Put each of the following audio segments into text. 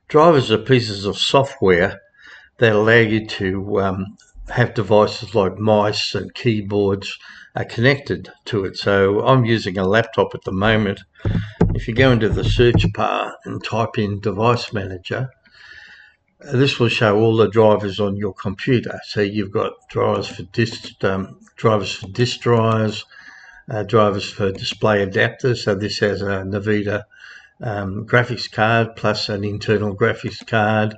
Drivers are pieces of software that allow you to have devices like mice and keyboards connected to it. So I'm using a laptop at the moment. If you go into the search bar and type in device manager, this will show all the drivers on your computer. So you've got drivers for disk drives, drivers for display adapters. So this has a NVIDIA graphics card plus an internal graphics card,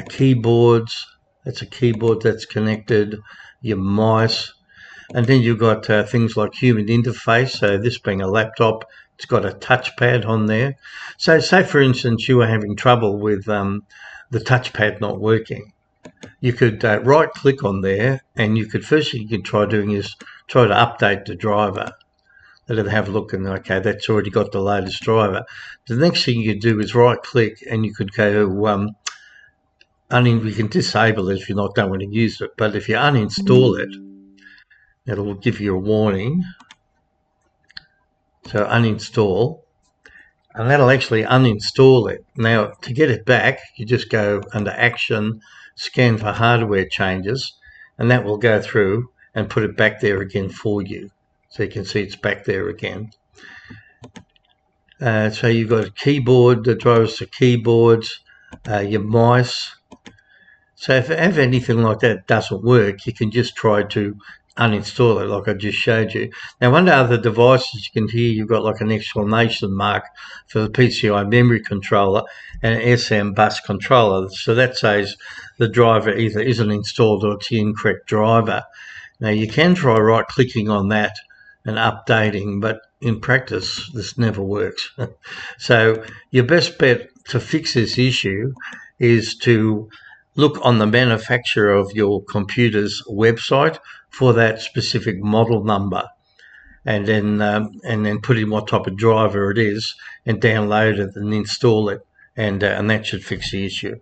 keyboards. That's a keyboard that's connected, your mice, and then you've got things like human interface. So this being a laptop, it's got a touchpad on there. So say for instance you were having trouble with the touchpad not working. You could right click on there, and you could first thing you could try doing is try to update the driver. Let it have a look, and okay, that's already got the latest driver. The next thing you could do is right click, and you could go we can disable it if you don't want to use it, but if you uninstall it, it'll give you a warning. So uninstall, and that'll actually uninstall it. Now to get it back, you just go under action, scan for hardware changes, and that will go through and put it back there again for you. So you can see it's back there again. So you've got a keyboard, the drivers to keyboards, your mice. So if anything like that doesn't work, you can just try to uninstall it like I just showed you. Now under other devices, you can hear you've got like an exclamation mark for the PCI memory controller and an SM bus controller. So that says the driver either isn't installed or it's the incorrect driver. Now you can try right clicking on that and updating, but in practice this never works. So your best bet to fix this issue is to look on the manufacturer of your computer's website for that specific model number, and then put in what type of driver it is and download it and install it, and that should fix the issue.